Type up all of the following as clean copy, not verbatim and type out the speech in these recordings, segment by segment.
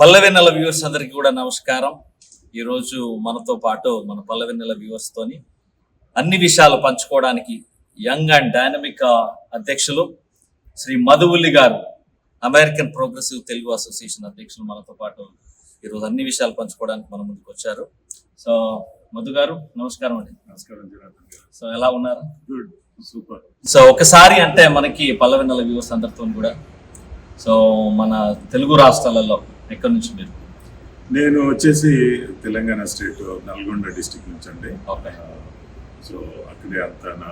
పల్లెవెన్నెల viewers అందరికీ కూడా నమస్కారం. ఈరోజు మనతో పాటు మన పల్లెవెన్నెల వ్యూవర్స్ తోని అన్ని విషయాలు పంచుకోవడానికి యంగ్ అండ్ డైనమిక్ అధ్యక్షులు శ్రీ మధువుల్లి గారు, అమెరికన్ ప్రోగ్రెసివ్ తెలుగు అసోసియేషన్ అధ్యక్షులు మనతో పాటు ఈరోజు అన్ని విషయాలు పంచుకోవడానికి మన ముందుకు వచ్చారు. సో మధు గారు నమస్కారం అండి. నమస్కారం. సో ఎలా ఉన్నారు? Good, super. సో ఒకసారి అంటే మనకి పల్లెవెన్నెల వ్యూవర్స్ అందరితో కూడా, సో మన తెలుగు రాష్ట్రాలలో ఎక్కడి నుంచి మీరు? నేను వచ్చేసి తెలంగాణ స్టేట్ నల్గొండ డిస్టిక్ నుంచి అండి. ఓకే. సో అక్కడే అంతా నా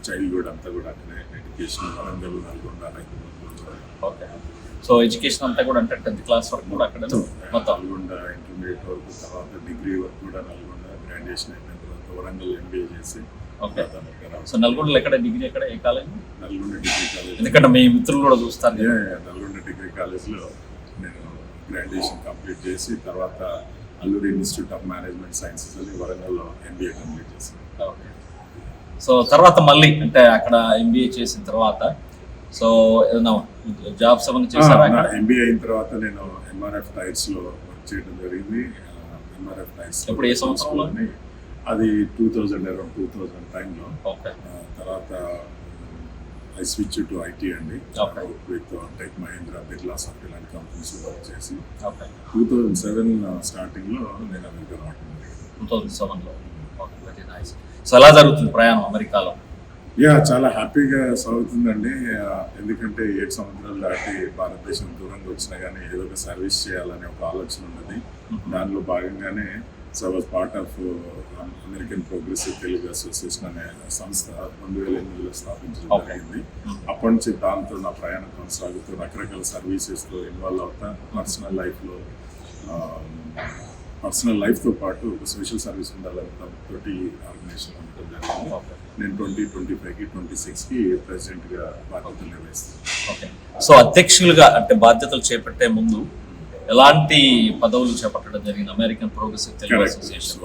చైల్డ్హుడ్ అంతా కూడా అక్కడే, education Warangal, Nalgonda, okay. So education అంతా కూడా అంటే 10th క్లాస్ వరకు కూడా అక్కడ మొత్తం నల్గొండ, ఇంటర్మీడియట్ వరకు, తర్వాత డిగ్రీ వరకు కూడా నల్గొండ, గ్రాడ్యుయేషన్ అయిన తర్వాత వరంగల్ MBA చేసి. ఓకే. సో నల్గొండలో ఎక్కడ డిగ్రీ, ఎక్కడ ఏ కాలేజ్? Nalgonda degree college. ఎందుకంటే మీ మిత్రులు కూడా చూస్తారు. నల్గొండ డిగ్రీ కాలేజ్లో నేను గ్రాడ్యుయేషన్ కంప్లీట్ చేసి తర్వాత Alluri institute of management sciences అని వరంగల్లో MBA కంప్లీట్ చేశాను. ఓకే. సో తర్వాత మళ్ళీ అంటే అక్కడ MBA చేసిన తర్వాత సో ఏదైనా జాబ్స్ ఏమైనా చేశారా? MBA అయిన తర్వాత నేను MRF టైర్స్ లో వర్క్ చేయడం జరిగింది. MRF టైర్స్ ఇప్పుడు ఏ సంవత్సరంలో? అది 2000 టైంలో. ఓకే. తర్వాత ఐ స్విచ్ టు IT అండి. With tech Mahindra, Birla soft ఇలాంటి కంపెనీస్ వర్క్ చేసి 2007 స్టార్టింగ్ లో నేను అమెరికా రావడం జరిగింది. 2007లో. Okay, very nice. సో ఎలా జరుగుతుంది ప్రయాణం అమెరికాలో? చాలా హ్యాపీగా సాగుతుందండి. ఎందుకంటే 7 సంవత్సరాలు దాటి భారతదేశం దూరంగా వచ్చినా కానీ ఏదో ఒక సర్వీస్ చేయాలనే ఒక ఆలోచన ఉన్నది. దానిలో భాగంగానే so was part of American progressive Telugu association అనే సంస్థ 2008లో స్థాపించడం జరిగింది. అప్పటి నుంచి దాంతో నా ప్రయాణం కొనసాగుతూ రకరకాల సర్వీసెస్తో ఇన్వాల్వ్ అవుతా పర్సనల్ లైఫ్తో పాటు ఒక సోషల్ సర్వీస్ ఉండాలని తోటి ఆర్గనైజేషన్ ఉండటం జరిగింది. నేను 2025కి 26కి ప్రెసిడెంట్గా బాధ్యతలు నిర్వహిస్తాను. ఓకే. సో అధ్యక్షులుగా అంటే బాధ్యతలు చేపట్టే ముందు ఎలాంటి పదవులు చేపట్టడం జరిగింది అమెరికన్ ప్రోగ్రెసివ్ తెలుగు అసోసియేషన్?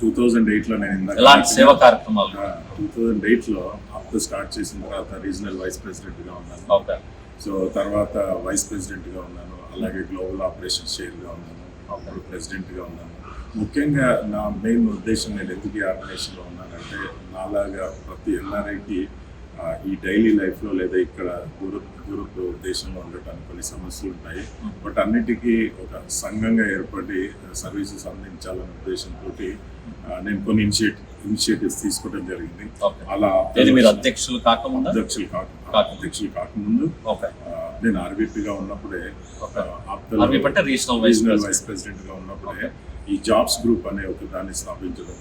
2008లో నేను ఎలాంటి సేవా కార్యక్రమాలు? 2008లో అప్పుడు స్టార్ట్ చేసిన తర్వాత రీజనల్ వైస్ ప్రెసిడెంట్గా ఉన్నాను. ఓకే. సో తర్వాత వైస్ ప్రెసిడెంట్గా ఉన్నాను, అలాగే గ్లోబల్ ఆపరేషన్స్ చైర్గా ఉన్నాను, అప్పుడు ప్రెసిడెంట్గా ఉన్నాను. ముఖ్యంగా నా మెయిన్ ఉద్దేశం నేను ఎందుకు ఈ ఆర్గనైజేషన్లో ఉన్నానంటే, నాలాగా ప్రతి NRIకి ఈ డైలీ లైఫ్లో లేదా ఇక్కడ దూరపు దేశంలో ఉండటానికి కొన్ని సమస్యలు ఉంటాయి. బట్ అన్నిటికీ ఒక సంఘంగా ఏర్పడి సర్వీసెస్ అందించాలనే ఉద్దేశంతో నేను కొన్ని ఇనిషియేటివ్స్ తీసుకోవడం జరిగింది. అలా అధ్యక్షులు కాకముందు నేను RVPగా ఉన్నప్పుడే, రీజనల్ వైస్ ప్రెసిడెంట్గా ఉన్నప్పుడే ఈ జాబ్స్ గ్రూప్ అనే ఒక దాన్ని స్థాపించడం,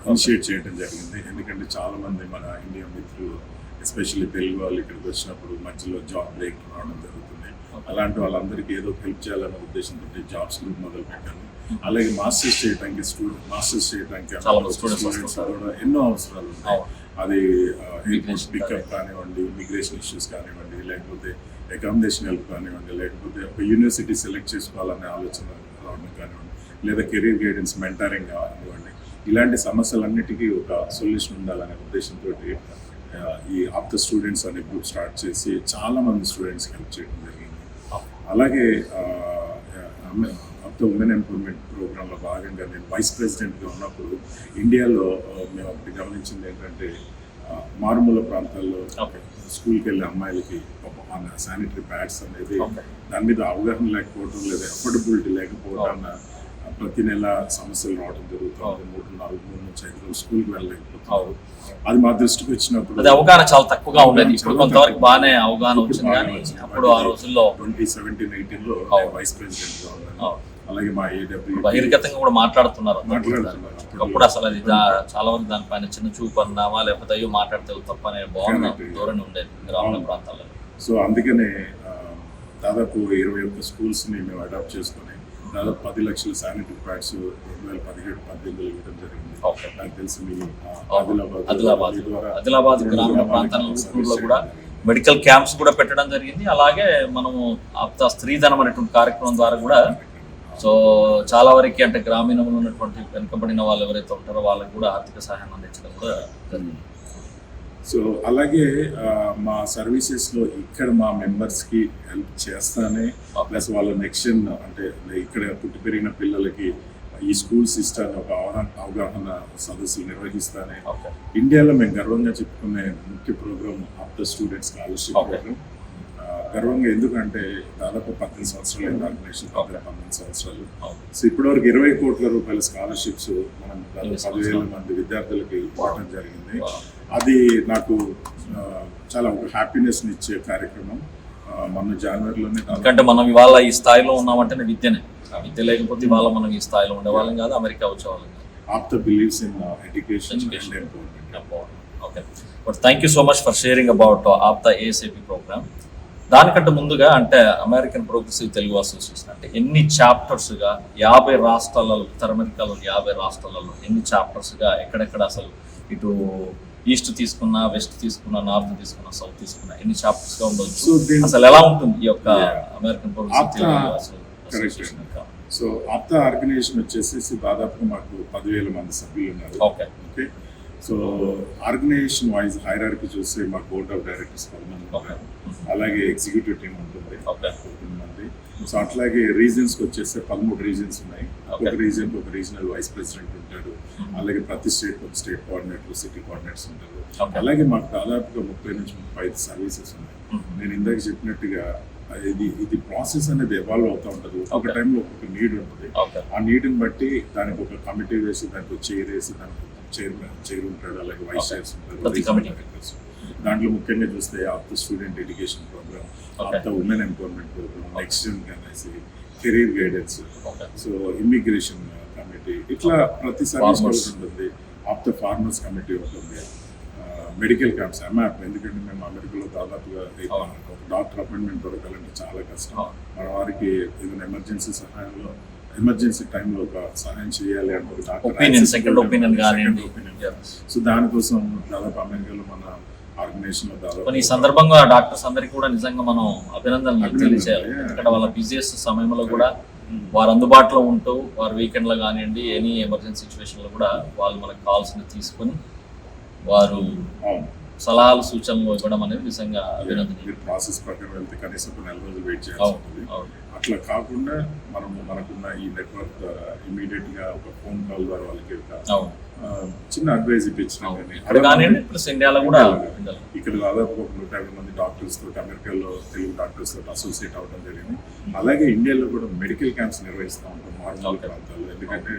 ఇనిషియేట్ చేయడం జరిగింది. ఎందుకంటే చాలా మంది మన ఇండియన్ మిత్రులు, ఎస్పెషల్లీ తెలుగు వాళ్ళు ఇక్కడికి వచ్చినప్పుడు మధ్యలో జాబ్ బ్రేక్ రావడం జరుగుతుంది. అలాంటి వాళ్ళందరికీ ఏదో హెల్ప్ చేయాలనే ఉద్దేశంతో జాబ్స్ గ్రూప్ మొదలు పెట్టాను. అలాగే మాస్టర్స్ చేయడానికి కూడా ఎన్నో అవసరాలు ఉంటాయి. అది పికప్ కానివ్వండి, ఇమిగ్రేషన్ ఇష్యూస్ కానివ్వండి, లేకపోతే అకామిడేషన్ హెల్ప్ కానివ్వండి, లేకపోతే ఒక యూనివర్సిటీ సెలెక్ట్ చేసుకోవాలనే ఆలోచన రావడం కానివ్వండి, లేదా కెరీర్ గైడెన్స్, మెంటరింగ్ కానివ్వండి, ఇలాంటి సమస్యలన్నిటికీ ఒక సొల్యూషన్ ఉండాలనే ఉద్దేశంతో ఈ ఆప్త స్టూడెంట్స్ అనే గ్రూప్ స్టార్ట్ చేసి చాలా మంది స్టూడెంట్స్కి హెల్ప్ చేయడం జరిగింది. అలాగే ఆప్త ఉమెన్ ఎంపవర్మెంట్ ప్రోగ్రాంలో భాగంగా నేను వైస్ ప్రెసిడెంట్గా ఉన్నప్పుడు ఇండియాలో మేము ఒకటి గమనించింది ఏంటంటే, మారుమూల ప్రాంతాల్లో స్కూల్కి వెళ్ళే అమ్మాయిలకి శానిటరీ ప్యాడ్స్ అనేది దాని మీద అవగాహన లేకపోవడం, లేదా అఫోర్డబిలిటీ లేకపోవడం, ప్రతి నెల సమస్యలు రావడం జరుగుతుంది. 3-4 నుంచి 5 రోజులు స్కూల్కి వెళ్ళలేకపోతారు. అది మా దృష్టికి వచ్చినప్పుడు అవగాహన చాలా తక్కువగా ఉండేది. ఇప్పుడు కొంతవరకు బాగానే అవగాహన వచ్చింది, కానీ అప్పుడు ఆ రోజుల్లో 2017-18లో వైస్ ప్రెసిడెంట్గా ఉన్నాను. అలాగే మా AW బహిర్గతంగా కూడా మాట్లాడుతున్నారు. అప్పుడు అసలు అది చాలా వరకు దానిపైన చిన్న చూపు అన్నామా, లేకపోతే అయ్యో మాట్లాడితే తప్ప అనే బాగున్న ధోరణి ఉండేది గ్రామీణ ప్రాంతాల్లో. సో అందుకనే దాదాపు 21 స్కూల్స్ని మేము అడాప్ట్ చేసుకొని దాదాపు 10 లక్షల శానిటరీ ప్యాడ్స్ 2017-18లో ఇవ్వడం జరిగింది. నాకు తెలిసి ఆదిలాబాద్ గ్రామీణ ప్రాంతాల్లో కూడా మెడికల్ క్యాంప్స్ కూడా పెట్టడం జరిగింది. అలాగే మనము ఆప్త స్త్రీధనం అనేటువంటి కార్యక్రమం ద్వారా కూడా సో చాలా వరకు అంటే గ్రామీణంలో ఉన్నటువంటి వెనుకబడిన వాళ్ళు ఎవరైతే ఉంటారో వాళ్ళకి కూడా ఆర్థిక సహాయం అందించడం కూడా జరిగింది. సో అలాగే మా సర్వీసెస్లో ఇక్కడ మా మెంబర్స్కి హెల్ప్ చేస్తానే ప్లస్ వాళ్ళ నెక్స్ట్ అంటే ఇక్కడ పుట్టి పెరిగిన పిల్లలకి ఈ స్కూల్ సిస్టమ్ ఒక అవగాహన సదస్సులు నిర్వహిస్తానే ఓకే ఇండియాలో మేము గర్వంగా చెప్పుకునే ముఖ్య programme after student scholarship Okay. Programme. గర్వంగా ఎందుకంటే దాదాపు 18 సంవత్సరాలు ఆర్గనైజేషన్ 19 సంవత్సరాలు. సో ఇప్పటివరకు 20 కోట్ల రూపాయల స్కాలర్షిప్స్ మనం దాదాపు 10,000 మంది విద్యార్థులకి ఇవ్వడం జరిగింది. అది నాకు చాలా ఒక హ్యాపీనెస్ని ఇచ్చే కార్యక్రమం. మొన్న జనవరిలోనే ఎందుకంటే మనం ఇవాళ ఈ స్థాయిలో ఉన్నామంటే విద్యనే. విద్య లేకపోతే ఇవాళ మనం ఈ స్థాయిలో ఉండేవాళ్ళం కాదు, అమెరికా వచ్చేవాళ్ళం కాదు. APTA believes in education and empowerment. Okay, but thank you so much for sharing about APTA ASAP program. దానికంటే ముందుగా అంటే అమెరికన్ ప్రోగ్రెసివ్ తెలుగు అసోసియేషన్ అంటే ఎన్ని చాప్టర్స్గా 50 రాష్ట్రాలలో, ఉత్తర అమెరికాలో 50 రాష్ట్రాలలో ఎన్ని చాప్టర్స్గా ఎక్కడెక్కడ అసలు ఇటు ఈస్ట్ తీసుకున్నా, వెస్ట్ తీసుకున్నా, నార్త్ తీసుకున్నా, సౌత్ తీసుకున్నా ఎన్ని చాప్టర్స్గా ఉండొచ్చు, అసలు ఎలా ఉంటుంది ఈ యొక్క American progressive Telugu association? So APTA organization వచ్చేసి దాదాపు మాకు 10,000 మంది సభ్యులు ఉన్నారు. Okay okay, so organization wise hierarchy చూస్తే మాకు బోర్డ్ ఆఫ్ డైరెక్టర్స్ 10 మంది ఉంటారు. అలాగే ఎగ్జిక్యూటివ్ టీమ్ ఉంటుంది ఓకే 15 మంది. సో అట్లాగే రీజన్స్కి వచ్చేస్తే 13 రీజన్స్ ఉన్నాయి. ఒక రీజన్కి ఒక రీజనల్ వైస్ ప్రెసిడెంట్ ఉంటాడు. అలాగే ప్రతి స్టేట్ ఒక స్టేట్ కోఆర్డినేటర్, సిటీ కోఆర్డినేటర్స్ ఉంటారు. అలాగే మాకు దాదాపుగా 30 నుంచి 35 సర్వీసెస్ ఉన్నాయి. నేను ఇందాక చెప్పినట్టుగా ఇది ప్రాసెస్ అనేది ఎవాల్వ్ అవుతూ ఉంటుంది. ఒక టైంలో ఒక్కొక్క నీడ్ ఉంటుంది. ఆ నీడ్ని బట్టి దానికి ఒక కమిటీ వేసి, దానికి ఒక చైర్ వేసి, దానికి చైర్ ఉంటాడు, అలాగే వైస్ చైర్స్ ఉంటారు. దాంట్లో ముఖ్యంగా చూస్తే APTA student education program, APTA women empowerment program, extent అనేసి career guidance, so immigration committee, ఇట్లా ప్రతి సర్వీస్ ఉంటుంది. ఆప్త ఫార్మర్స్ కమిటీ ఉంటుంది. మెడికల్ క్యాంప్స్, అమ్యాప్, ఎందుకంటే మేము అమెరికాలో దాదాపుగా ఒక డాక్టర్ అపాయింట్మెంట్ దొరకాలంటే చాలా కష్టం. మన వారికి ఏదైనా ఎమర్జెన్సీ టైంలో ఒక సహాయం చేయాలి అంటే ఒక డాక్టర్ సెకండ్ ఒపీనియన్. సో దానికోసం దాదాపు అమెరికాలో మన ఆర్గనైజేషన్ లో దాదాపు ఈ సందర్భంగా డాక్టర్స్ అందరికీ కూడా నిజంగా మనం అభినందనలు తెలియజేయాలి. ఎందుకంటే వాళ్ళ బిజియెస్ట్ సమయంలో కూడా వారు అందుబాటులో ఉంటూ, వారు వీకెండ్లో కానివ్వండి, ఎనీ ఎమర్జెన్సీ సిచ్యువేషన్లో కూడా వాళ్ళు మనకు కావాల్సింది తీసుకొని వారు సలహాలు, సూచనలు ఇవ్వడం అనేది నిజంగా అభినందనీయం. ప్రాసెస్ ప్రకారం వెళ్తే కనీసం ఒక 4 రోజులు వెయిట్ చేయాల్సి ఉంటుంది. అట్లా కాకుండా మనకున్న ఈ నెట్వర్క్ ద్వారా ఇమీడియట్ గా ఒక ఫోన్ కాల్ ద్వారా వాళ్ళకి ఒక చిన్న అడ్వైజ్ ఇప్పించడం కానీ ప్లస్ ఇండియాలో కూడా ఇక్కడ దాదాపు ఒక 150 మంది డాక్టర్స్ తోటి అమెరికాలో తెలుగు డాక్టర్స్ తోటి అసోసియేట్ అవ్వడం జరిగింది. అలాగే ఇండియాలో కూడా మెడికల్ క్యాంప్స్ నిర్వహిస్తూ ఉంటాం మారుమూల ప్రాంతాల్లో. ఎందుకంటే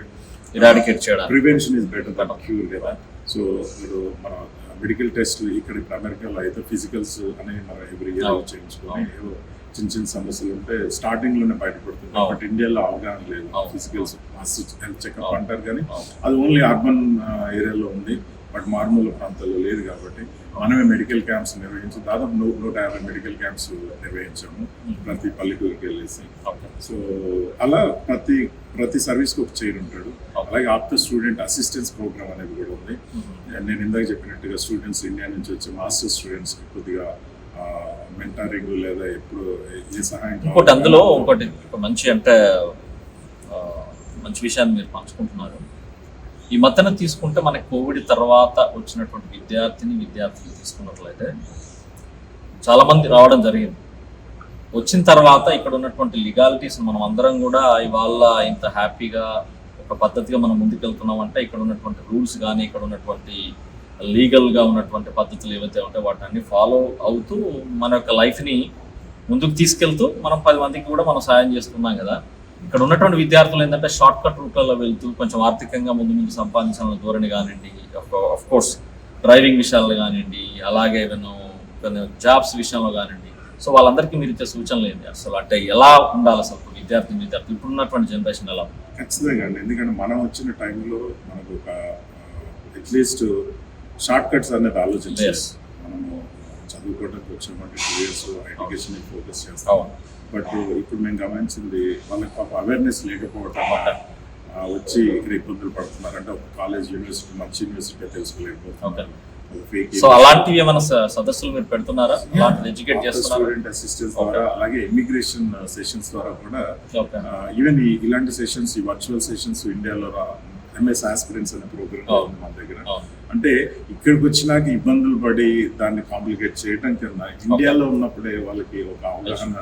ఇరాడికేట్ చేయడం, prevention is better than cure కదా. సో ఇప్పుడు మన మెడికల్ టెస్ట్ ఇక్కడ అమెరికాలో అయితే ఫిజికల్స్ అనేవి మనం ఎవ్రీ ఇయర్ చేయించుకొని ఏవో చిన్న చిన్న సమస్యలు ఉంటే స్టార్టింగ్ లోనే బయటపడుతుంది. బట్ ఇండియాలో అవగాహన లేదు. ఫిజికల్స్ హెల్త్ చెకప్ అంటారు కానీ అది ఓన్లీ అర్బన్ ఏరియాలో ఉంది, బట్ మారుమూల ప్రాంతాల్లో లేదు. కాబట్టి మనమే మెడికల్ క్యాంప్స్ నిర్వహించి దాదాపు 150 మెడికల్ క్యాంప్స్ నిర్వహించాము ప్రతి పల్లెటూరుకి వెళ్ళేసి. సో అలా ప్రతి సర్వీస్కి ఒక చైర్ ఉంటాడు. అలాగే ఆప్టర్ స్టూడెంట్ అసిస్టెన్స్ ప్రోగ్రామ్ అనేది కూడా ఉంది. నేను ఇందాక చెప్పినట్టుగా స్టూడెంట్స్ ఇండియా నుంచి వచ్చే మాస్టర్ స్టూడెంట్స్కి కొద్దిగా మెంటారింగ్ లేదా ఎప్పుడు ఏ సహాయం. ఇంకోటి అందులో ఒకటి మంచి అంటే మంచి విషయాన్ని మీరు పంచుకుంటున్నారు. ఈ మధ్యన తీసుకుంటే మనకి కోవిడ్ తర్వాత వచ్చినటువంటి విద్యార్థులు తీసుకున్నట్లయితే చాలామంది రావడం జరిగింది. వచ్చిన తర్వాత ఇక్కడ ఉన్నటువంటి లీగాలిటీస్ మనం అందరం కూడా ఇవాళ ఇంత హ్యాపీగా ఒక పద్ధతిగా మనం ముందుకెళ్తున్నాం అంటే ఇక్కడ ఉన్నటువంటి రూల్స్ కానీ, ఇక్కడ ఉన్నటువంటి లీగల్గా ఉన్నటువంటి పద్ధతులు ఏవైతే ఉంటాయో వాటిని ఫాలో అవుతూ మన యొక్క లైఫ్ని ముందుకు తీసుకెళ్తూ మనం 10 మందికి కూడా మనం సాయం చేస్తున్నాం కదా. ఇక్కడ ఉన్నటువంటి విద్యార్థులు ఏంటంటే షార్ట్ కట్ రూట్లలో వెళ్తూ కొంచెం ఆర్థికంగా ముందు సంపాదించాలన్న ధోరణి కానివ్వండి, ఆఫ్ కోర్స్ డ్రైవింగ్ విషయాల్లో కానివ్వండి, అలాగే కొన్ని జాబ్స్ విషయంలో కానివ్వండి. సో వాళ్ళందరికీ మీరు ఇచ్చే సూచనలు ఏంటి అసలు? అంటే ఎలా ఉండాలి అసలు విద్యార్థులు ఇప్పుడు ఉన్నటువంటి జనరేషన్ ఎలా? ఖచ్చితంగా అండి, ఎందుకంటే మనం వచ్చిన టైంలో మనకు ఒక అట్లీస్ట్ షార్ట్ కట్స్ అనేది ఆలోచించాలి. మనము చదువుకోవడానికి వచ్చామంటే 2 years ఎడ్యుకేషన్ ఫోకస్ చేస్తాం. బట్ ఇప్పుడు మేము గమనించింది వాళ్ళకి పాప అవేర్నెస్ లేకపోవటం, వచ్చి ఇక్కడ ఇబ్బందులు పడుతున్నారు. అంటే ఒక కాలేజ్, యూనివర్సిటీ, మంచి యూనివర్సిటీ తెలుసుకోలేకపోతున్నారు. సో అలాంటివి ఏమైనా సదస్సులు మీరు పెడుతున్నారా? ఎడ్యుకేట్ చేస్తున్నారు స్టూడెంట్ అసిస్టెన్స్ ద్వారా, అలాగే ఇమిగ్రేషన్ సెషన్స్ ద్వారా కూడా. ఈవెన్ ఇలాంటి సెషన్స్, ఈ వర్చువల్ సెషన్స్ ఇండియాలో ఎంఎస్ ఆస్పిరెంట్స్ అనే ప్రోగ్రామ్ అవును. ఉంది మన దగ్గర. అవును. అంటే ఇక్కడికి వచ్చినాక ఇబ్బందులు పడి దాన్ని కాంప్లికేట్ చేయటం కన్నా ఇండియాలో ఉన్నప్పుడే వాళ్ళకి ఒక అవగాహన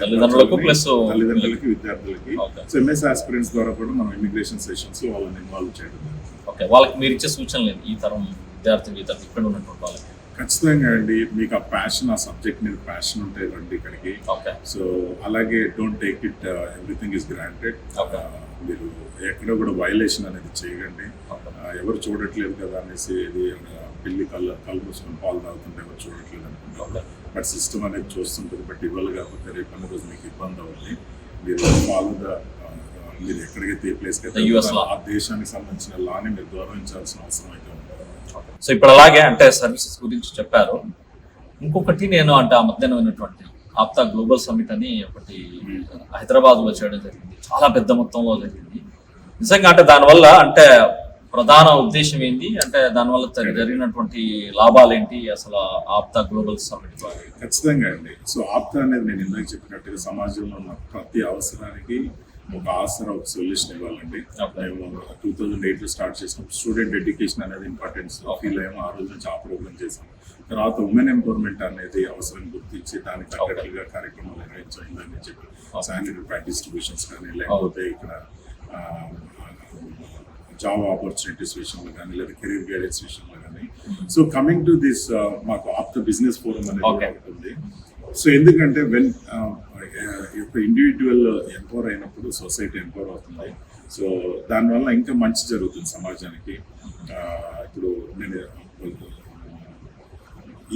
తల్లిదండ్రులకు ప్లస్ తల్లిదండ్రులకి విద్యార్థులకి ఓకే. సో ఎంఎస్ ఆస్పిరెంట్స్ ద్వారా కూడా మనం ఇమిగ్రేషన్ సెషన్స్ లో వాళ్ళని ఇన్వాల్వ్ చేయడం జరుగుతుంది. ఓకే, వాళ్ళకి మీరు ఇచ్చే సూచనలు ఏంటి? ఈ తరం విద్యార్థి ఇక్కడ ఉన్నటువంటి వాళ్ళకి. ఖచ్చితంగా అండి, మీకు ఆ ప్యాషన్, ఆ సబ్జెక్ట్ మీద ప్యాషన్ ఉంటే రండి ఇక్కడికి. ఓకే. సో అలాగే don't take it everything is granted. Okay. మీరు ఎక్కడ కూడా వైలేషన్ అనేది చేయకండి. Okay. ఎవరు చూడట్లేదు కదా అనేసి ఇది పిల్లి కళ్ళు మూసుకొని పాలు తాగుతుంటే ఎవరు చూడట్లేదు అనుకుంటారు. Okay. బట్ సిస్టమ్ అనేది చూస్తుంటుంది. బట్ ఇవ్వాలి కాకపోతే రేపు అనే రోజు మీకు ఇబ్బంది అవుతుంది. మీరు ఫాలో మీరు ఎక్కడికైతే ఏ ప్లేస్కి The US law. ఆ దేశానికి సంబంధించిన లాని మీరు గౌరవించాల్సిన అవసరం అయితే ఉంది. సో ఇప్పుడు అలాగే అంటే సర్వీసెస్ గురించి చెప్పారు. ఇంకొకటి నేను అంటే ఆ మధ్యాహ్నం అయినటువంటి ఆప్తా గ్లోబల్ సమిట్ అని ఒకటి హైదరాబాద్ లో చేయడం జరిగింది. చాలా పెద్ద మొత్తంలో జరిగింది. నిజంగా అంటే దానివల్ల అంటే ప్రధాన ఉద్దేశం ఏంటి, అంటే దానివల్ల జరిగినటువంటి లాభాలు ఏంటి అసలు ఆప్తా గ్లోబల్ సమిట్ ద్వారా? ఖచ్చితంగా అండి. సో ఆప్తా అనేది నేను ఇందాక చెప్పినట్టుగా సమాజంలో ఉన్న ప్రతి అవసరానికి ఒక ఆసరా, ఒక సొల్యూషన్ ఇవ్వాలండి. మేము 2008 స్టార్ట్ చేసినప్పుడు స్టూడెంట్ ఎడ్యుకేషన్ అనేది ఇంపార్టెన్స్ ఫీల్ అయ్యాము. ఆ రోజు నుంచి ఆ ప్రోగ్రామ్ చేసాం. తర్వాత ఉమెన్ ఎంపవర్మెంట్ అనేది అవసరం గుర్తించి దానికి తగ్గట్టుగా కార్యక్రమాలు నిర్వహించండి చెప్పి శానిటరీ ప్యాడ్ డిస్ట్రిబ్యూషన్స్ కానీ, లేకపోతే ఇక్కడ జాబ్ ఆపర్చునిటీస్ విషయంలో కానీ, లేదా కెరీర్ గైడెన్స్ విషయంలో కానీ. సో కమింగ్ టు దిస్ మాకు ఆప్తా బిజినెస్ ఫోరం అనేది ఉంటుంది. సో ఎందుకంటే వెన్ ఒక ఇండివిజువల్ ఎంపవర్ అయినప్పుడు సొసైటీ ఎంపవర్ అవుతుంది. సో దానివల్ల ఇంకా మంచి జరుగుతుంది సమాజానికి. ఇప్పుడు నేను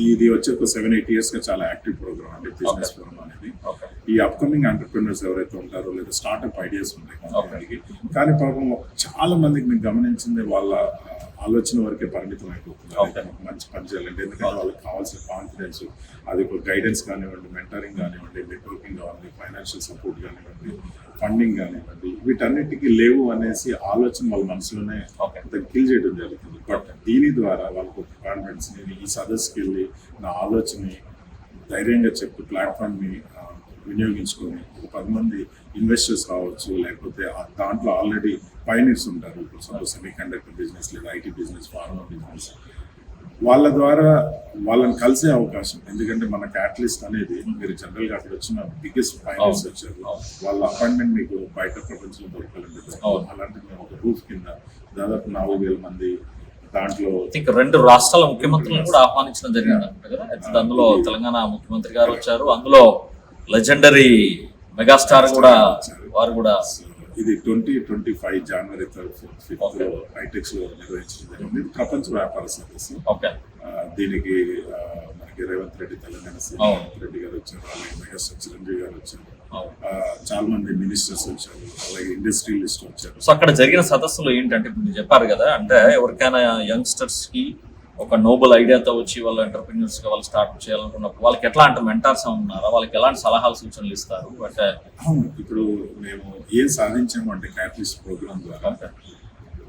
ఇది వచ్చి ఒక 7-8 years గా చాలా యాక్టివ్ ప్రోగ్రామ్ అండి బిజినెస్ ఫోరం అనేది. ఈ అప్కమింగ్ ఎంటర్‌ప్రెన్యూర్స్ ఎవరైతే ఉంటారో లేదా స్టార్ట్అప్ ఐడియాస్ ఉంటాయి కంపెనీకి, కానీ పాపం చాలా మందికి నేను గమనించింది వాళ్ళ ఆలోచన వరకే పరిమితం అయిపోతుంది. మంచి పని చేయాలంటే ఎందుకంటే వాళ్ళకి కావాల్సిన కాన్ఫిడెన్స్, అది ఒక గైడెన్స్ కానివ్వండి, మెంటరింగ్ కానివ్వండి, నెట్వర్కింగ్ కానివ్వండి, ఫైనాన్షియల్ సపోర్ట్ కానివ్వండి, ఫండింగ్ కానివ్వండి, వీటన్నిటికీ లేవు అనేసి ఆలోచన వాళ్ళ మనసులోనే కిల్ చేయడం జరుగుతుంది. బట్ దీని ద్వారా వాళ్ళకు ఒక కాన్ఫిడెన్స్, నేను ఈ సదస్సుకి వెళ్ళి నా ఆలోచనని ధైర్యంగా చెప్పి ప్లాట్ఫామ్ని వినియోగించుకొని ఒక 10 మంది ఇన్వెస్టర్స్ కావచ్చు, లేకపోతే దాంట్లో ఆల్రెడీ పైనీర్స్ ఉంటారు. ఇప్పుడు సపోజ్ సెమీ కండక్టర్ బిజినెస్ లేదా ఐటీ బిజినెస్, ఫార్మా బిజినెస్, వాళ్ళ ద్వారా వాళ్ళని కలిసే అవకాశం. ఎందుకంటే మన క్యాటలిస్ట్ అనేది మీరు జనరల్గా అక్కడ వచ్చిన బిగ్గెస్ట్ ఫైనల్స్ వచ్చారు, వాళ్ళ అపాయింట్మెంట్ మీకు బయట ప్రపంచంలో దొరకాలంటే అలాంటి మేము ఒక రూఫ్ కింద దాదాపు 4,000 మంది దాంట్లో 2 రాష్ట్రాల ముఖ్యమంత్రులను కూడా ఆహ్వానించడం జరిగింది కదా. అందులో తెలంగాణ ముఖ్యమంత్రి గారు వచ్చారు, అందులో లెజెండరీ మెగాస్టార్ కూడా వారు కూడా. ఇది 2025 January 3rd హైటెక్స్ లో నిర్వహించడం జరిగింది. ఇది ప్రపంచ వ్యాపార సదస్సు. దీనికి మనకి రేవంత్ రెడ్డి, తెలంగాణ సీఎం రేవంత్ రెడ్డి గారు వచ్చారు, అలాగే మెగాస్టార్ చిరంజీవి గారు వచ్చారు, చాలా మంది మినిస్టర్స్ వచ్చారు, అలాగే ఇండస్ట్రియలిస్ట్ వచ్చారు. సో అక్కడ జరిగిన సదస్సులో ఏంటంటే ఇప్పుడు మీరు చెప్పారు కదా, అంటే ఎవరికైనా యంగ్స్టర్స్ కి ఒక నోబెల్ ఐడియాతో వచ్చి వాళ్ళు ఎంటర్‌ప్రెన్యూర్స్ గా వాళ్ళు స్టార్ట్ చేయాలనుకున్నప్పుడు వాళ్ళకి ఎట్లాంటి మెంటర్స్ ఉన్నారా, వాళ్ళకి ఎలాంటి సలహాలు సూచనలు ఇస్తారు? అంటే ఇప్పుడు మేము ఏం సాధించాము అంటే క్యాటలిస్ట్ ప్రోగ్రామ్ ద్వారా,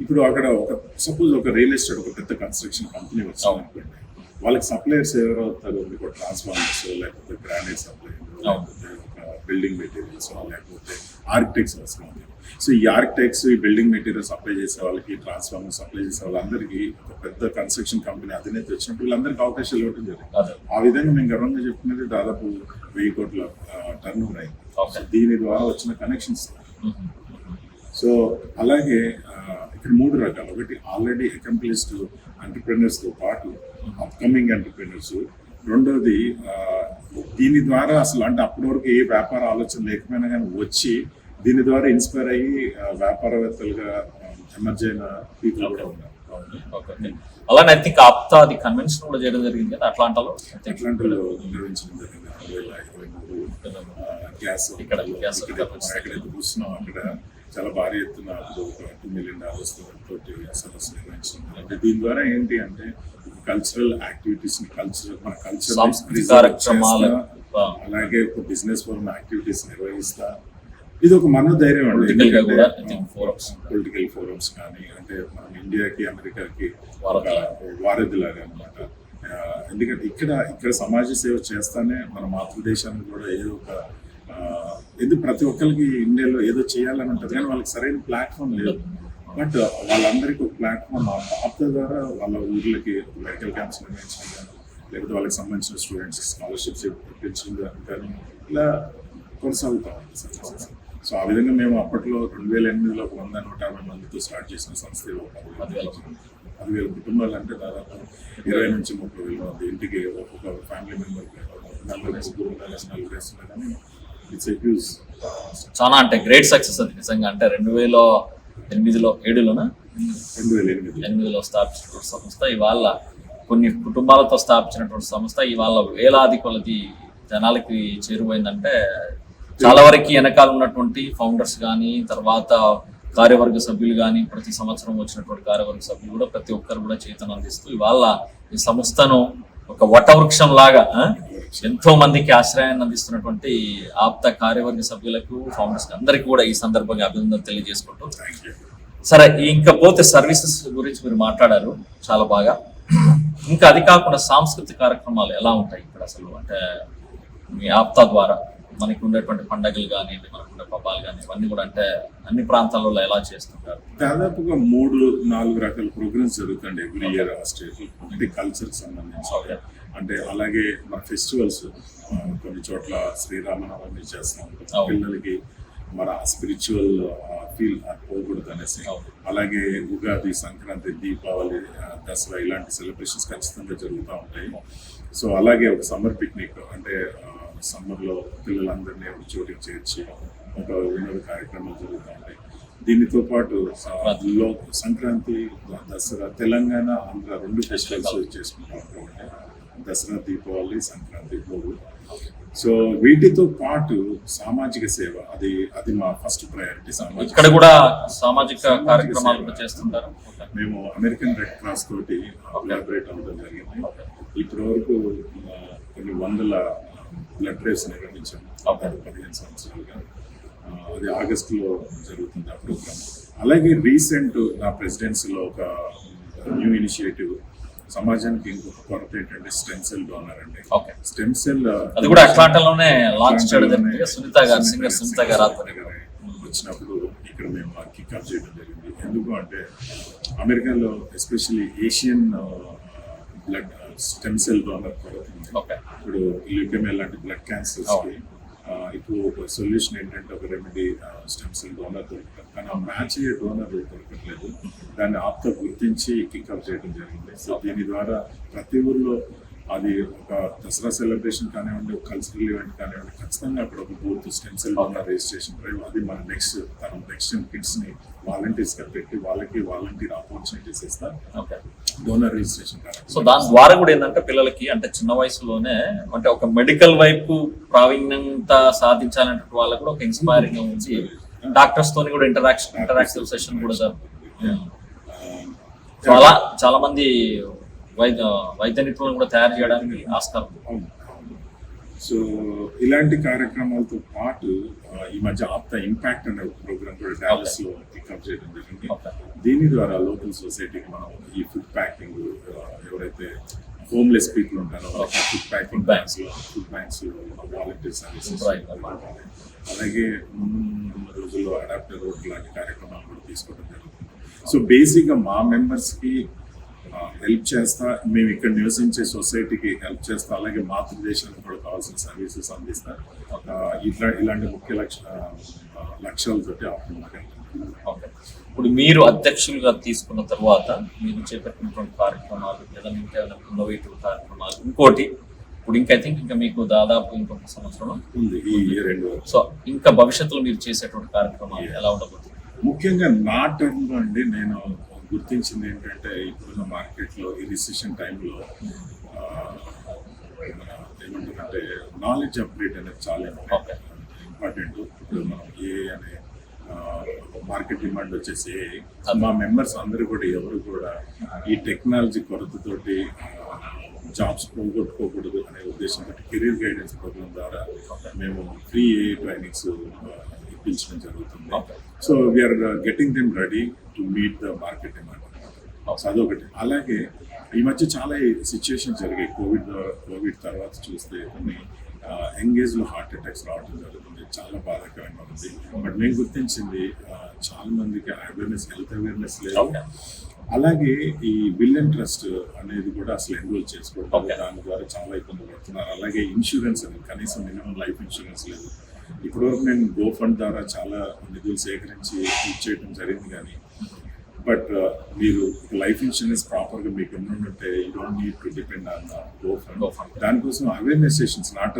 ఇప్పుడు అక్కడ ఒక సపోజ్ ఒక రియల్ ఎస్టేట్, ఒక పెద్ద కన్స్ట్రక్షన్ కంపెనీ వచ్చింది అనుకోండి, వాళ్ళకి సప్లయర్స్ ఎవరు అవుతారు? మీకు ట్రాన్స్ఫార్మర్స్, లేకపోతే గ్రానైట్ సప్లై, లేకపోతే ఒక బిల్డింగ్ మెటీరియల్స్, లేకపోతే ఆర్కిటెక్ట్స్ అవసరం ఉంది. సో ఈ ఆర్కిటెక్ట్స్, ఈ బిల్డింగ్ మెటీరియల్ సప్లై చేసే వాళ్ళకి, ట్రాన్స్ఫార్మర్ సప్లై చేసే వాళ్ళందరికీ ఒక పెద్ద కన్స్ట్రక్షన్ కంపెనీ అధినేత వచ్చినప్పుడు వీళ్ళందరికీ అవకాశాలు ఇవ్వడం జరిగింది. ఆ విధంగా మేము గర్వంగా చెప్పుకునేది దాదాపు 1000 కోట్ల టర్న్ ఓవర్ అయింది. దీని ద్వారా వచ్చిన కనెక్షన్స్. సో అలాగే ఇక్కడ 3 రకాలు. ఒకటి ఆల్రెడీ అకంప్లిష్డ్ ఎంటర్‌ప్రెన్యూర్స్తో పాటు అప్కమింగ్ ఎంటర్‌ప్రెన్యూర్స్. రెండోది దీని ద్వారా అసలు అంటే అప్పటి వరకు ఏ వ్యాపార ఆలోచన లేకపోయినా కానీ వచ్చి దీని ద్వారా ఇన్స్పైర్ అయ్యి వ్యాపారవేత్తలుగా ఎమర్జ్ అయిన పీపుల్ కూడా ఉన్నారు. అలానే ఐ థింక్ ఆప్తా అది కన్వెన్షన్ కూడా చేయడం జరిగింది కదా అట్లాంటాలో నిర్వహించడం జరిగింది. 2023 గ్యాస్ ఎక్కడైతే చూస్తున్నాం అక్కడ చాలా భారీ ఎత్తున అప్పుడు ఒక $2 million తోటి సదస్సు నిర్వహించడం. అంటే దీని ద్వారా ఏంటి అంటే కల్చరల్ యాక్టివిటీస్, మన కల్చర్, అలాగే ఒక బిజినెస్ ఫోరం యాక్టివిటీస్ నిర్వహిస్తా, ఇది ఒక మనోధైర్యం అండి. పొలిటికల్ ఫోరమ్స్ కానీ, అంటే మనం ఇండియాకి అమెరికాకి వారధిలాగా అనమాట. ఎందుకంటే ఇక్కడ సమాజ సేవ చేస్తానే మన మాతృదేశానికి కూడా ఏదో ఒక ప్రతి ఒక్కరికి ఇండియాలో ఏదో చేయాలని ఉంటుంది, కానీ వాళ్ళకి సరైన ప్లాట్ఫామ్ లేదు. బట్ వాళ్ళందరికీ ఒక ప్లాట్ఫామ్ ఆప్త ద్వారా వాళ్ళ ఊర్లకి మెడికల్ క్యాంప్స్ నిర్వహించడం కానీ లేకపోతే వాళ్ళకి సంబంధించిన స్టూడెంట్స్ స్కాలర్షిప్స్ ఇప్పించడం కానీ ఇలా కొనసాగుతూ ఉంది సార్. సో ఆ విధంగా మేము అప్పట్లో 2008లో 150 మందితో స్టార్ట్ చేసిన సంస్థ 10,000 కుటుంబాలు అంటే దాదాపు 20 నుంచి 30,000 మంది ఇంటికి ఒక్కొక్క ఫ్యామిలీ మెంబర్కి 40 వేస్తున్నా కానీ ఇట్స్ ఎ హ్యూజ్. చాలా అంటే గ్రేట్ సక్సెస్ అది నిజంగా. అంటే 2008లో 2008లో స్థాపించినటువంటి సంస్థ ఇవాళ కొన్ని కుటుంబాలతో స్థాపించినటువంటి సంస్థ ఇవాళ వేలాది కొలది జనాలకి చేరువైందంటే చాలా వరకు వెనకాల ఉన్నటువంటి ఫౌండర్స్ కానీ తర్వాత కార్యవర్గ సభ్యులు కానీ ప్రతి సంవత్సరం వచ్చినటువంటి కార్యవర్గ సభ్యులు కూడా ప్రతి ఒక్కరు కూడా చైతన్యం అందిస్తూ ఇవాళ ఈ సంస్థను ఒక వటవృక్షం లాగా ఎంతో మందికి ఆశ్రయాన్ని అందిస్తున్నటువంటి ఆప్త కార్యవర్గ సభ్యులకు ఫౌండర్స్ అందరికీ కూడా ఈ సందర్భంగా అభినందనలు తెలియజేసుకుంటూ, సరే ఇంకా పోతే సర్వీసెస్ గురించి మీరు మాట్లాడారు చాలా బాగా. ఇంకా అది కాకుండా సాంస్కృతిక కార్యక్రమాలు ఎలా ఉంటాయి ఇక్కడ అసలు? అంటే మీ ఆప్తా ద్వారా మనకి ఉండేటువంటి పండుగలు కానివ్వండి, మనకు ఉండే పబ్బాలు కానీ ఇవన్నీ కూడా అంటే అన్ని ప్రాంతాలలో ఎలా చేస్తుంటారు? దాదాపుగా 3-4 రకాల ప్రోగ్రామ్స్ జరుగుతుంది ఎవ్రీ ఇయర్ ఆ స్టేట్. అంటే కల్చర్కి సంబంధించి, అంటే అలాగే మన ఫెస్టివల్స్ కొన్ని చోట్ల శ్రీరామనవమి చేస్తాం పిల్లలకి మన స్పిరిచువల్ ఫీల్ పోకూడదు అనేసి. అలాగే ఉగాది, సంక్రాంతి, దీపావళి, దసరా ఇలాంటి సెలబ్రేషన్స్ ఖచ్చితంగా జరుగుతూ ఉంటాయి. సో అలాగే ఒక సమ్మర్ పిక్నిక్ అంటే సమ్మర్లో పిల్లలందరినీ ఒక చోటికి చేర్చి ఒక వినోద కార్యక్రమాలు జరుగుతూ ఉంటాయి. దీనితో పాటు సంక్రాంతి, దసరా, తెలంగాణ, ఆంధ్ర 2 ఫెస్టివల్స్ చేసుకుంటూ ఉంటాం. దసరా, దీపావళి, సంక్రాంతి, భోగి. సో వీటితో పాటు సామాజిక సేవ అది మా ఫస్ట్ ప్రయారిటీ. ఇక్కడ కూడా సామాజిక కార్యక్రమాలు చేస్తుంటారు. మేము అమెరికన్ రెడ్ క్రాస్ తోటి కొలాబరేట్ అవ్వడం జరిగింది. ఇప్పటి వరకు కొన్ని 100 బ్లడ్ డ్రైవ్స్ నిర్వహించాము 15 సంవత్సరాలుగా. అది ఆగస్టులో జరుగుతుంది ఆ ప్రోగ్రామ్. అలాగే రీసెంట్ నా ప్రెసిడెన్సీలో ఒక న్యూ ఇనిషియేటివ్, సమాజానికి ఇంకొక కొరత ఏంటంటే స్టెమ్ సెల్ డోనర్ అండి. స్టెమ్ సెల్ అది కూడా అట్లాంటలోనే లాంచ్ చేయడం జరిగింది. సునీత గారు వచ్చినప్పుడు ఇక్కడ మేము కిక్ ఆఫ్ చేయడం జరిగింది. ఎందుకు అంటే అమెరికాలో especially Asian blood stem cell donor కొరత ఉంది. ఇప్పుడు ల్యూకేమియా లాంటి బ్లడ్ క్యాన్సర్స్కి ఇప్పుడు ఒక సొల్యూషన్ ఏంటంటే ఒక రెమెడీ స్టెమ్ సెల్ డోనర్ దొరుకుతారు, కానీ ఆ మ్యాచ్ అయ్యే డోనర్ దొరకట్లేదు. దాన్ని ఆప్త గుర్తించి కిక్అప్ చేయడం జరిగింది. సో దీని ద్వారా ప్రతి ఊర్లో అది ఒక దసరా సెలబ్రేషన్ కానివ్వండి, ఒక కల్చరల్ ఈవెంట్ కానివ్వండి, ఖచ్చితంగా అక్కడ ఒక booth stem cell donor registration drive, అది మన నెక్స్ట్ కిడ్స్ని వాలంటీర్స్గా పెట్టి వాళ్ళకి వాలంటీర్ ఆపర్చునిటీస్ ఇస్తారు డోనర్ రిజిస్ట్రేషన్. సో దాని ద్వారా కూడా ఏంటంటే పిల్లలకి అంటే చిన్న వయసులోనే అంటే ఒక మెడికల్ వైపు ప్రావీణ్యత సాధించాలంటే వాళ్ళకు కూడా ఒక ఇన్స్పైరింగ్ గా ఉంచి డాక్టర్స్ తోని కూడా ఇంటరాక్టివ్ సెషన్ కూడా చాలా చాలా మంది వైద్య నిపుణులు కూడా తయారు చేయడానికి ఆస్కారం. సో ఇలాంటి కార్యక్రమాలతో పాటు ఈ మధ్య ఆప్త ఇంపాక్ట్ అనే ప్రోగ్రామ్ కూడా డాలస్ లో పికప్ చేయడం జరిగింది. దీని ద్వారా లోకల్ సొసైటీకి మనం ఈ ఫుడ్ ప్యాకింగ్, ఎవరైతే హోమ్లెస్ పీపుల్ ఉంటారో food packing banks volunteer services, అలాగే ముందు రోజుల్లో అడాప్టర్ రోడ్ లాంటి కార్యక్రమాలు కూడా తీసుకోవడం జరుగుతుంది. సో బేసిక్గా మా మెంబర్స్కి హెల్ప్ చేస్తా, మేము ఇక్కడ నివసించే సొసైటీకి హెల్ప్ చేస్తా, అలాగే మాతృదేశానికి కూడా కావాల్సిన సర్వీసెస్ అందిస్తా. ఇలాంటి ముఖ్య లక్ష్యాలతోటి ఇప్పుడు మీరు అధ్యక్షులుగా తీసుకున్న తర్వాత మీరు చేపట్టినటువంటి కార్యక్రమాలు ఏదైనా ఇంకేమైనా ఇన్నోవేటివ్ కార్యక్రమాలు, ఇంకోటి ఇప్పుడు ఇంకా ఐ థింక్ ఇంకా మీకు దాదాపు ఇంకొక సంవత్సరం ఉంది ఈ ఇయర్ ఎండ్. సో ఇంకా భవిష్యత్తులో మీరు చేసేటువంటి కార్యక్రమాలు ఎలా ఉండబోతుంది? ముఖ్యంగా నా టర్మ్లో అండి నేను గుర్తించింది ఏంటంటే ఇప్పుడున్న మార్కెట్లో ఈ రిసెషన్ టైంలో ఏమంటారంటే నాలెడ్జ్ అప్డేట్ అనేది చాలా ఇంపార్టెంట్. ఇప్పుడు మనం ఏ అనే మార్కెట్ డిమాండ్ వచ్చేసి మా మెంబర్స్ అందరూ కూడా ఎవరు కూడా ఈ టెక్నాలజీ కొరతతోటి జాబ్స్ పోగొట్టుకోకూడదు అనే ఉద్దేశంతో కెరీర్ గైడెన్స్ ప్రోగ్రామ్ ద్వారా మేము ఫ్రీ ఏ ట్రైనింగ్స్ ఇప్పించడం జరుగుతుంది. So we are getting them ready to meet the market demand. అదొకటి. అలాగే ఈ మధ్య చాలా సిచ్యుయేషన్ జరిగాయి. కోవిడ్ తర్వాత చూస్తే కొన్ని యంగ్ ఏజ్లో హార్ట్ అటాక్స్ రావడం జరుగుతుంది. చాలా బాధాకరంగా ఉంది. బట్ మేము గుర్తించింది చాలా మందికి అవేర్నెస్, హెల్త్ అవేర్నెస్ లేదు. అలాగే ఈ విల్ అండ్ ట్రస్ట్ అనేది కూడా అసలు ఎన్రోల్ చేసుకోవడం, దాని ద్వారా చాలా ఇబ్బంది పడుతున్నారు. అలాగే ఇన్సూరెన్స్ అనేది కనీసం మినిమం లైఫ్ ఇన్సూరెన్స్ లేదు. ఇప్పటివరకు నేను గో ఫండ్ ద్వారా చాలా నిధులు సేకరించి ఇచ్చేయడం జరిగింది, కానీ బట్ మీరు లైఫ్ ఇన్సూరెన్స్ ప్రాపర్గా మీకు ఉంటే you don't need to depend on go fund. దానికోసం awareness sessions, not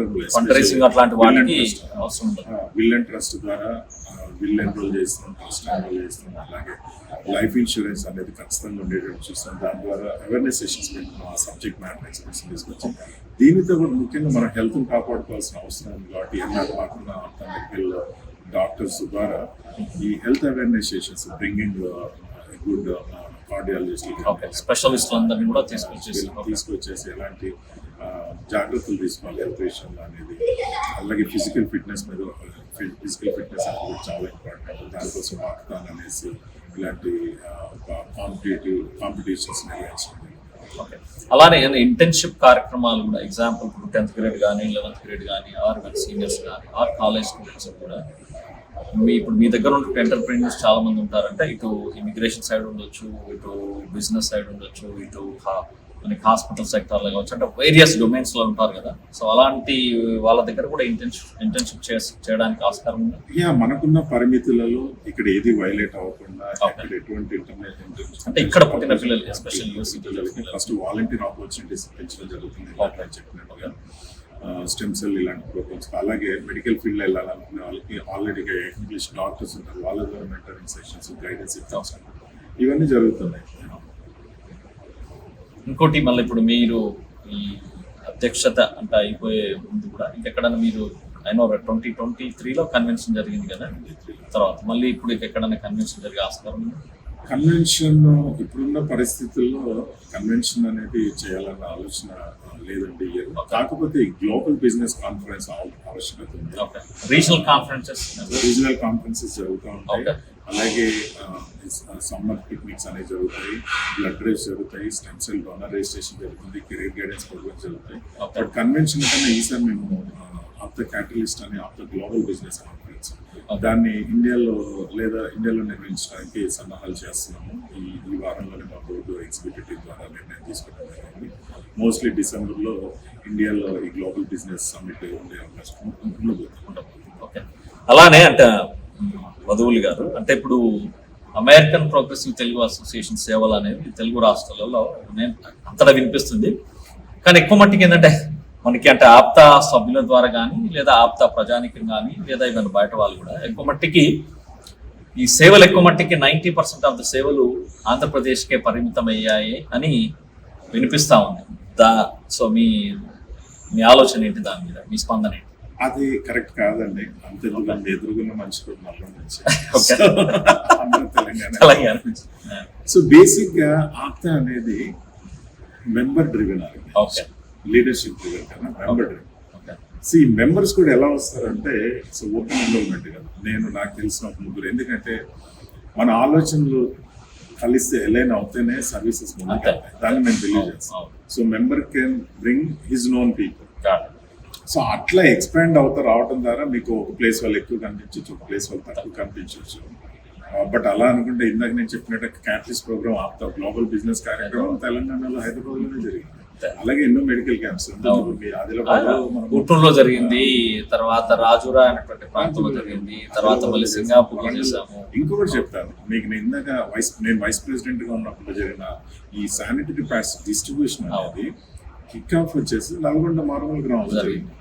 will and trust ద్వారా విల్ ఎన్రోల్ చేస్తున్నాం, ట్రస్ట్ ఎన్రోల్ చేస్తున్నాం. అలాగే లైఫ్ ఇన్సూరెన్స్ అనేది ఖచ్చితంగా ఉండేటట్టు చూస్తాం. దాని ద్వారా అవేర్నెస్ సెషన్స్ పెట్టుకున్నాం, ఆ సబ్జెక్ట్ మ్యాటర్ ఎక్స్ప్రెషన్ తీసుకొచ్చాం. దీనితో కూడా ముఖ్యంగా మన హెల్త్ని కాపాడుకోవాల్సిన అవసరం ఉంది కాబట్టి ఎన్నో కాకుండా మెడికల్ డాక్టర్స్ ద్వారా ఈ health awareness sessions bringing good cardiologist స్పెషలిస్టులందరినీ కూడా తీసుకొచ్చేసి ఎలాంటి జాగ్రత్తలు తీసుకోవాలి హెల్త్ విషయంలో అనేది. అలాగే ఫిజికల్ ఫిట్నెస్ మీద, ఫిజికల్ ఫిట్నెస్ అనేది చాలా ఇంపార్టెంట్. దానికోసం వాక్థాన్ అనేసి ఇలాంటి కాంపిటీషన్స్ నిర్వహించండి. అలానే ఇంటర్న్షిప్ కార్యక్రమాలు కూడా, ఎగ్జాంపుల్ ఇప్పుడు 10th గ్రేడ్ కానీ 11th గ్రేడ్ కానీ ఆర్ సీనియర్స్ కానీ ఆర్ కాలేజ్ స్టూడెంట్స్ కూడా ఇప్పుడు మీ దగ్గర ఉన్న ఎంటర్ప్రెన్యూర్స్ చాలా మంది ఉంటారంటే, ఇటు ఇమిగ్రేషన్ సైడ్ ఉండొచ్చు, ఇటు బిజినెస్ సైడ్ ఉండొచ్చు, ఇటు మనకి హాస్పిటల్ సెక్టార్లో కావచ్చు, అంటే వేరియస్ డొమైన్స్ లో ఉంటారు కదా. సో అలాంటి వాళ్ళ దగ్గర కూడా ఇంటర్న్షిప్ చేయడానికి ఆస్కారం ఉంది. మనకున్న పరిమితులలో ఇక్కడ ఏది వైలేట్ అవ్వకుండా ఎటువంటి అంటే ఇక్కడ పుట్టిన పిల్లలు ఎస్పెషల్ ఫస్ట్ వాలంటీర్ ఆపర్చునిటీస్ పెంచడం జరుగుతుంది చెప్పినట్టుగా. స్టెమ్ సెల్ ఇలాంటి ప్రోగ్రామ్స్, అలాగే మెడికల్ ఫీల్డ్లో వెళ్ళాలనుకునే వాళ్ళకి ఆల్రెడీ ఇంగ్లీష్ డాక్టర్స్ ఉంటారు, వాళ్ళ ద్వారా మెంటరింగ్ సెషన్స్, గైడెన్స్ ఎగ్జామ్స్ ఇవన్నీ జరుగుతున్నాయి. ఇంకోటి మళ్ళీ ఇప్పుడు మీరు ఈ అధ్యక్షత అంటే అయిపోయే ముందు కూడా ఇంకెక్కడన్నా మీరు అయినా 2023లో కన్వెన్షన్ జరిగింది కదా, తర్వాత మళ్ళీ ఇప్పుడు ఎక్కడన్నా కన్వెన్షన్ జరిగే ఆస్కారం ఉంది? కన్వెన్షన్ ఇప్పుడున్న పరిస్థితుల్లో కన్వెన్షన్ అనేది చేయాలన్న ఆలోచన లేదండి. కాకపోతే గ్లోబల్ బిజినెస్ కాన్ఫరెన్స్ ఆవశ్యకత ఉంది. రీజనల్ కాన్ఫరెన్సెస్ జరుగుతూ ఉంటాయి. అలాగే సమ్మర్ పిక్నిక్స్ అనేవి జరుగుతాయి, బ్లడ్ డ్రైవ్స్ జరుగుతాయి, స్టెమ్ సెల్ డోనర్ రిజిస్ట్రేషన్ జరుగుతుంది, కెరీర్ గైడెన్స్ ప్రోగ్రామ్స్ జరుగుతాయి. బట్ కన్వెన్షన్ కన్నా ఈసారి మేము ఆఫ్ ద క్యాటలిస్ట్ అని of the global business conference దాన్ని ఇండియాలో నిర్వహించడానికి సన్నాహాలు చేస్తున్నాము. ఈ వారంలోనే మా బోర్డు ఎగ్జిక్యూటివ్ టీం ద్వారా నిర్ణయం తీసుకోవడం జరిగింది. మోస్ట్లీ డిసెంబర్లో ఇండియాలో ఈ గ్లోబల్ బిజినెస్ సమ్మిట్ ఉండే అవకాశం ఉండబోతుంది. అలానే అంటే వధువులు గారు, అంటే ఇప్పుడు అమెరికన్ ప్రోగ్రెసివ్ తెలుగు అసోసియేషన్ సేవలు అనేది తెలుగు రాష్ట్రాలలో అంతటా వినిపిస్తుంది. కానీ ఎక్కువ మట్టికి ఏంటంటే మనకి అంటే ఆప్తా సభ్యుల ద్వారా కానీ, లేదా ఆప్తా ప్రజానికం కానీ, లేదా ఇవన్నీ బయట వాళ్ళు కూడా ఎక్కువ మట్టికి ఈ సేవలు ఎక్కువ మట్టికి 90% ఆఫ్ ద సేవలు ఆంధ్రప్రదేశ్కే పరిమితం అయ్యాయి అని వినిపిస్తా ఉంది. సో మీ ఆలోచన ఏంటి దాని మీద, మీ స్పందన ఏంటి? అది కరెక్ట్ కాదండి. అంత ఎదురుగున్న మనిషి కూడా తెలంగాణ. సో బేసిక్ గా ఆప్తా అనేది మెంబర్ డ్రివెన్, లీడర్షిప్ డ్రివెన్ కదా, మెంబర్ డ్రివెన్. సో ఈ మెంబర్స్ కూడా ఎలా వస్తారంటే సో ఓపెన్ ఎన్రోల్మెంట్ కదా. నాకు తెలిసిన ఒక ముగ్గురు, ఎందుకంటే మన ఆలోచనలు కలిస్తే ఎలైన్ అవుతేనే సర్వీసెస్ ముందుకు దాన్ని మేము బిలీవ్ చేస్తాం. So member can bring his known people. So అట్లా ఎక్స్పాండ్ రావడం ద్వారా మీకు ఒక ప్లేస్ వాళ్ళు ఎక్కువ కనిపించవచ్చు, ఒక ప్లేస్ వాళ్ళు తక్కువ కనిపించవచ్చు. బట్ అలా అనుకుంటే ఇందాక నేను చెప్పినట్టు catalyst programme of global business కార్యక్రమం తెలంగాణలో హైదరాబాద్లోనే జరిగింది. అలాగే ఎన్నో మెడికల్ క్యాంప్స్ గుంటూరులో జరిగింది, తర్వాత రాజురా అనేటువంటి ప్రాంతంలో జరిగింది, తర్వాత మళ్ళీ సింగాపూర్ లో చేసాము. ఇంకొకటి చెప్తాను మీకు, నేను ఇందాక నేను వైస్ ప్రెసిడెంట్ గా ఉన్నప్పుడు జరిగిన ఈ శానిటరీ ప్యాడ్స్ డిస్ట్రిబ్యూషన్ అనేది కిక్ ఆఫ్ వచ్చేసి నల్గొండ మారుమూల గ్రామంలో జరిగింది.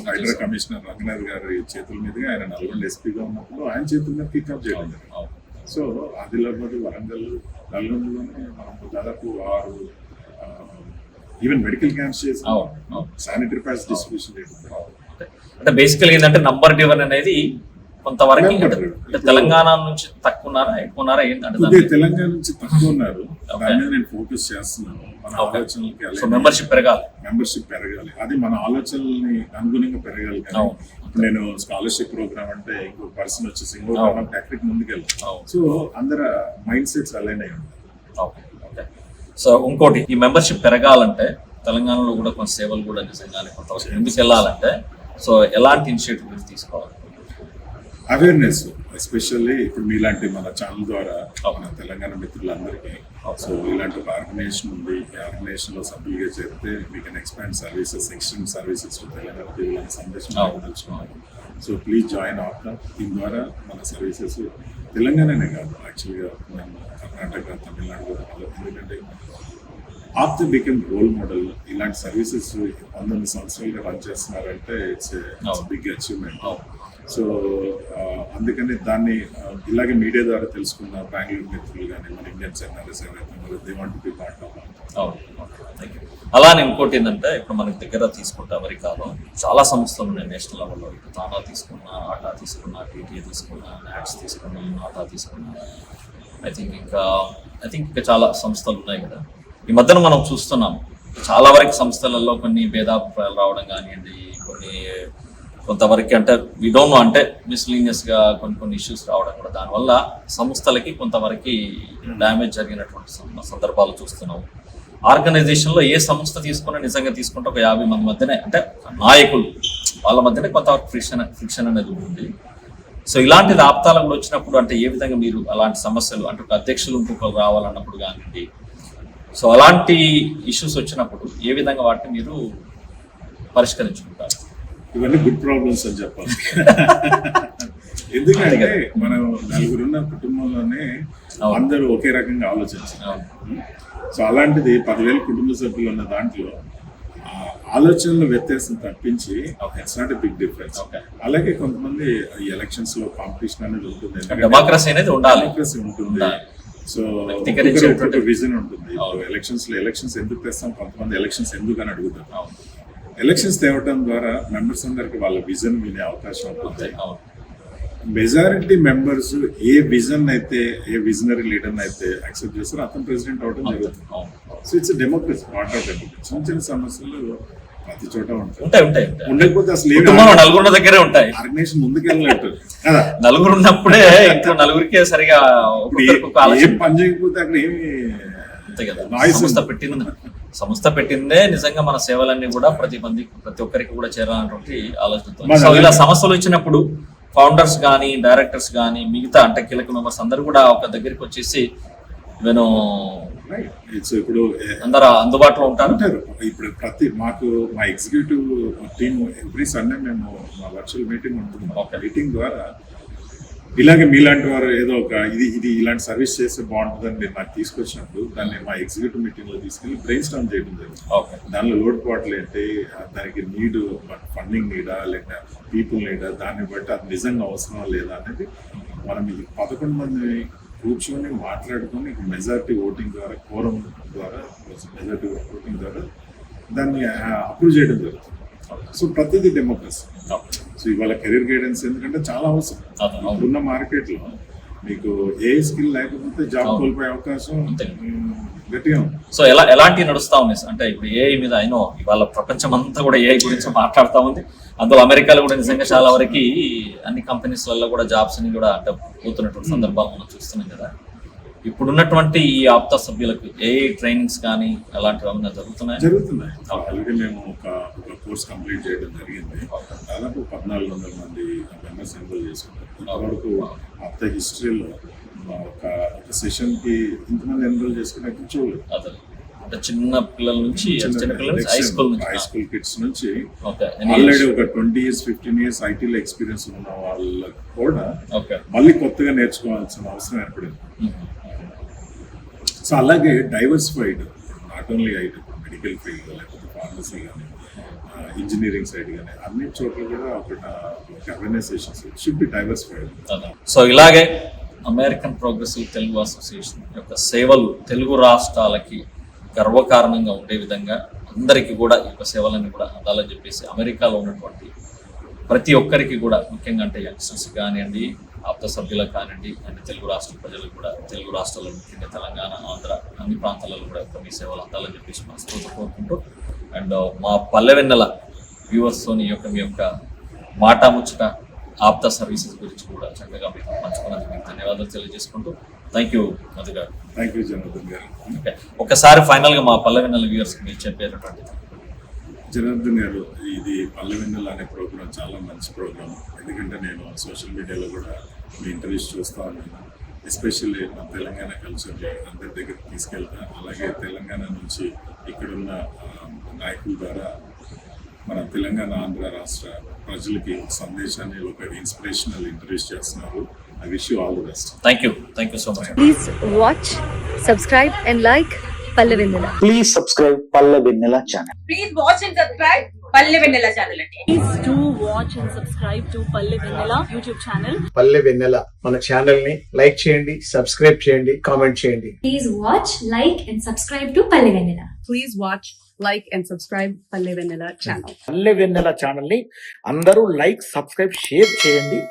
హైడ్రా కమిషనర్ రంగనాథ్ గారి చేతుల మీదుగా, ఆయన నల్గొండ ఎస్పీగా ఉన్నప్పుడు ఆయన చేతుల మీద కిక్ ఆఫ్ చేయడం జరిగింది. సో ఆదిలాబాద్, వరంగల్, నల్గొండలోనే మనం దాదాపు 6 ఈవెన్ మెడికల్ క్యాంప్స్ చేసి శానిటరీ ప్యాడ్స్ డిస్ట్రిబ్యూషన్ చేయడం. అంటే బేసికల్ ఏంటంటే నంబర్ డివన్ అనేది కొంతవరకు తెలంగాణ నుంచి తక్కువ ఉన్నారా, ఎక్కువ ఉన్నారా ఏంటంటే తెలంగాణ నుంచి తక్కువ ఉన్నారు. దాని మీద నేను ఫోకస్ చేస్తున్నాను. మన ఆలోచనలకి మెంబర్షిప్ పెరగాలి, అది మన ఆలోచనల్ని అనుగుణంగా పెరగాలి. కానీ నేను స్కాలర్షిప్ ప్రోగ్రామ్ అంటే ఇంకొక పర్సన్ వచ్చేసి ఇంకొక టెక్నిక్ ముందుకెళ్తాను. సో అందరు మైండ్ సెట్స్ అలైన్ అయి ఉంటాయి. సో ఇంకోటి, ఈ మెంబర్షిప్ పెరగాలంటే తెలంగాణలో కూడా కొంత సేవలు కూడా నిజంగానే కొంతవరకు ఎందుకు వెళ్ళాలంటే సో ఎలాంటి ఇనిషియేటివ్ మీరు తీసుకోవాలి? అవేర్నెస్ ఎస్పెషల్లీ ఇప్పుడు మీలాంటి మన ఛానల్ ద్వారా మన తెలంగాణ మిత్రులందరికీ సో ఇలాంటి ఒక ఆర్గనైజేషన్ ఉంది, ఈ ఆర్గనైజేషన్లో సభ్యులుగా చేరితే we can expand services, extend services Telangana ప్రజలను సందేశం తెలుసుకున్నాను. So please join APTA. దీని ద్వారా మన సర్వీసెస్ తెలంగాణనే కాదు, యాక్చువల్గా మేము కర్ణాటక, తమిళనాడు కూడా ఎందుకంటే ఆప్తా బికమ్ రోల్ మోడల్. ఇలాంటి సర్వీసెస్ 19 సంవత్సరాలుగా రన్ చేస్తున్నారంటే ఇట్స్ బిగ్ అచీవ్మెంట్. సో అందుకని దాన్ని ఇలాగే మీడియా ద్వారా తెలుసుకున్న బెంగళూరు మిత్రులు కానీ మన ఇండియన్స్ ఎన్ఆర్ఎస్ ఎవరైతే they want to be part of. అలానే ఇంకోటి ఏంటంటే ఇప్పుడు మనకి దగ్గర తీసుకుంటే అమెరికాలో చాలా సంస్థలు ఉన్నాయి నేషనల్ లెవెల్లో. ఇప్పుడు తానా తీసుకున్నా, ఆటా తీసుకున్నా, టీటీఏ తీసుకున్నా, నాట్స్ తీసుకున్నా, నాటా తీసుకున్నా, ఐ థింక్ ఇంకా చాలా సంస్థలు ఉన్నాయి కదా. ఈ మధ్యన మనం చూస్తున్నాం చాలా వరకు సంస్థలలో కొన్ని భేదాభిప్రాయాలు రావడం కానివ్వండి, కొంతవరకు అంటే వి డోంట్ నో అంటే మిస్లీనియస్గా కొన్ని ఇష్యూస్ రావడం కూడా, దానివల్ల సంస్థలకి కొంతవరకు డ్యామేజ్ జరిగినటువంటి సందర్భాలు చూస్తున్నాం. ఆర్గనైజేషన్లో ఏ సంస్థ తీసుకున్నా నిజంగా తీసుకుంటే ఒక 50 మంది మధ్యనే అంటే నాయకులు వాళ్ళ మధ్యనే కొంతవరకు ఫ్రిక్షన్ అనేది ఉంటుంది. సో ఇలాంటిది ఆప్తాలు కూడా వచ్చినప్పుడు అంటే ఏ విధంగా మీరు అలాంటి సమస్యలు అంటే ఒక అధ్యక్షులు ఇంకొకరు రావాలన్నప్పుడు కానివ్వండి, సో అలాంటి ఇష్యూస్ వచ్చినప్పుడు ఏ విధంగా వాటిని మీరు పరిష్కరించుకుంటారు? ఇవన్నీ గుడ్ ప్రాబ్లమ్స్ అని చెప్పాలి. ఎందుకంటే మనం నలుగురున్న కుటుంబంలోనే అందరూ ఒకే రకంగా ఆలోచించారు. సో అలాంటిది 10,000 కుటుంబ సభ్యులు ఉన్న దాంట్లో ఆలోచనల వ్యత్యాసం తప్పించి it's not a big difference. అలాగే కొంతమంది ఎలక్షన్స్ లో కాంపిటీషన్ అనేది ఉంటుంది, డెమోక్రసీ అనేది ఉండాలి, డెమోక్రసీ ఉంటుంది. సో విజన్ ఉంటుంది. ఎలక్షన్స్ ఎందుకు తెస్తాం, కొంతమంది ఎలక్షన్స్ ఎందుకు అని అడుగుతారు. ఎలక్షన్స్ తేవటం ద్వారా మెంబర్స్ అందరికి వాళ్ళ విజన్ వినే అవకాశం ఉంటుంది. మెజారిటీ మెంబర్స్ ఏ విజన్ అయితే, ఏ విజనరీ లీడర్ అయితే యాక్సెప్ట్ చేస్తారో అతను ప్రెసిడెంట్ అవడం జరుగుతుంది. So it's democracy, part of democracy. చిన్న చిన్న సమస్యలు ప్రతి చోట ఉంటాయి. ఉండకపోతే అసలు నలుగురు దగ్గరే ఉంటాయి. ఆర్గనైజేషన్ ముందుకెళ్ళినట్టు కదా, నలుగురు ఉన్నప్పుడే ఇంకా నలుగురికే సరిగా ఏం పని చేయకపోతే అక్కడ ఏమి సంస్థ పెట్టిందే నిజంగా మన సేవలన్నీ కూడా ప్రతి ఒక్కరికి కూడా చేరాలన్నటువంటి ఆలోచనతో. సో ఇలా సమస్యలు వచ్చినప్పుడు ఫౌండర్స్ కానీ, డైరెక్టర్స్ కానీ, మిగతా అంటే కీలక మెంబర్స్ అందరూ కూడా ఒక దగ్గరికి వచ్చేసి నేను ఇప్పుడు అందరూ అందుబాటులో ఉంటారు. ఇప్పుడు మా ఎగ్జిక్యూటివ్ టీమ్ ఎవ్రీ సండే మేము మా వర్చువల్ మీటింగ్ ఉంటుంది. మీటింగ్ ద్వారా ఇలాగే మీలాంటి వారు ఏదో ఒక ఇది ఇలాంటి సర్వీస్ చేస్తే బాగుంటుందని మీరు నాకు తీసుకొచ్చినప్పుడు దాన్ని మా ఎగ్జిక్యూటివ్ మీటింగ్ లో తీసుకెళ్ళి బ్రెయిన్ స్టార్మ్ చేయడం జరిగింది. దానిలో లోటుపాట్లు ఏంటి, దానికి నీడ్ ఫండింగ్ నీడా లేక పీపుల్ నీడా, దాన్ని బట్టి అది నిజంగా అవసరం లేదా అనేది మనం 11 మంది కూర్చొని మాట్లాడుకొని మెజారిటీ ఓటింగ్ ద్వారా, కోరం ద్వారా, మెజారిటీ ఓటింగ్ ద్వారా దాన్ని అప్రూవ్ చేయడం జరుగుతుంది. సో ప్రతిదీ డెమోక్రసీ. సో ఇవాళ కెరీర్ గైడెన్స్ ఎందుకంటే చాలా అవసరం. ఇప్పుడున్న మార్కెట్లో మీకు ఏ స్కిల్ లేకపోతే జాబ్ కోల్పోయే అవకాశం గట్టిగా ఉంది. సో ఎలాంటి నడుస్తా ఉన్నాయి అంటే ఇప్పుడు ఏఐ మీద అయినో ఇవాళ ప్రపంచం అంతా కూడా ఏఐ గురించి మాట్లాడుతూ ఉంది. అందులో అమెరికాలో కూడా నిజంగా చాలా వరకు అన్ని కంపెనీస్లలో కూడా జాబ్స్ ని కూడా అంటే పోతున్నటువంటి సందర్భాలు మనం చూస్తున్నాం కదా. ఇప్పుడున్నటువంటి ఈ ఆప్తా సభ్యులకు ఏఐ ట్రైనింగ్స్ కానీ అలాంటివి ఏమైనా జరుగుతున్నాయి. ఆల్రెడీ మేము ఒక కోర్స్ కంప్లీట్ చేయడం జరిగింది. దాదాపు 1,400 మంది మెంబర్స్ ఎన్రోల్ చేసుకున్నారు. ఇంతవరకు ఆప్తా హిస్టరీలో ఒక సెషన్కి ఇంతమంది ఎన్రోల్ చేసుకునే కూర్చోలేదు. అంటే చిన్న పిల్లల నుంచి హై స్కూల్ కిడ్స్ నుంచి ఆల్రెడీ ఒక 20 years 15 years ఐటీలో ఎక్స్పీరియన్స్ ఉన్న వాళ్ళకి కూడా మళ్ళీ కొత్తగా నేర్చుకోవాల్సిన అవసరం ఏర్పడింది. సో అలాగే diversified, not only IT, medical field లేకపోతే ఫార్మసీ కానీ, ఇంజనీరింగ్ సైడ్ కానీ అన్ని చోట్ల కూడా ఒక organisations should be diversified. So ఇలాగే అమెరికన్ ప్రోగ్రెసివ్ తెలుగు అసోసియేషన్ యొక్క సేవలు తెలుగు రాష్ట్రాలకి గర్వకారణంగా ఉండే విధంగా అందరికీ కూడా ఈ యొక్క సేవలన్నీ కూడా అందాలని చెప్పేసి అమెరికాలో ఉన్నటువంటి ప్రతి ఒక్కరికి కూడా ముఖ్యంగా అంటే యంగ్స్టర్స్ కానివ్వండి, ఆప్త సభ్యులకు కానివ్వండి, అండ్ తెలుగు రాష్ట్ర ప్రజలకు కూడా, తెలుగు రాష్ట్రాల్లో ముఖ్యంగా తెలంగాణ, ఆంధ్ర అన్ని ప్రాంతాలలో కూడా మీ సేవలు అందాలని చెప్పేసి మనస్ఫూర్తిగా కోరుకుంటూ అండ్ మా పల్లెవెన్నెల వ్యూవర్స్తోని మీ యొక్క మాట ముచ్చట ఆప్తా సర్వీసెస్ గురించి కూడా చక్కగా మీకు పంచుకున్నందుకు మీకు ధన్యవాదాలు తెలియజేసుకుంటూ థ్యాంక్ యూ మధు గారు. థ్యాంక్ యూ జనార్దన్ గారు. Okay. ఒకసారి ఫైనల్ గా మా పల్లెవెన్నెల వ్యూవర్స్ కి మీరు చెప్పేటటువంటి జనార్దన్ గారు, ఇది పల్లెవెన్నెల అనే ప్రోగ్రామ్ చాలా మంచి ప్రోగ్రామ్. ఎందుకంటే నేను సోషల్ మీడియాలో కూడా మీ ఇంటర్వ్యూస్ చూస్తూ ఉన్నాను. ఎస్పెషల్లీ మన తెలంగాణ కల్చర్ని అందరి దగ్గరికి తీసుకెళ్తా, అలాగే తెలంగాణ నుంచి ఇక్కడున్న నాయకుల ద్వారా మన తెలంగాణ ఆంధ్ర రాష్ట్ర ప్రజలకి ఒక సందేశాన్ని, ఒక ఇన్స్పిరేషనల్ ఇంటర్వ్యూస్ చేస్తున్నారు. I wish you all the best. Thank you so much. Please watch, subscribe and like Pallavennela. Please subscribe Pallavennela channel. Please watch and subscribe Pallavennela channel. Please do watch and subscribe to Pallavennela YouTube channel. పల్లెవెన్నెల మన channel ని like చేయండి, subscribe చేయండి, comment చేయండి. Please watch, like and subscribe to Pallavennela. Please watch, like and subscribe Pallavennela channel. Pallavennela channel ని అందరూ like, subscribe, share చేయండి.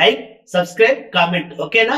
Like, subscribe, comment, ఓకేనా?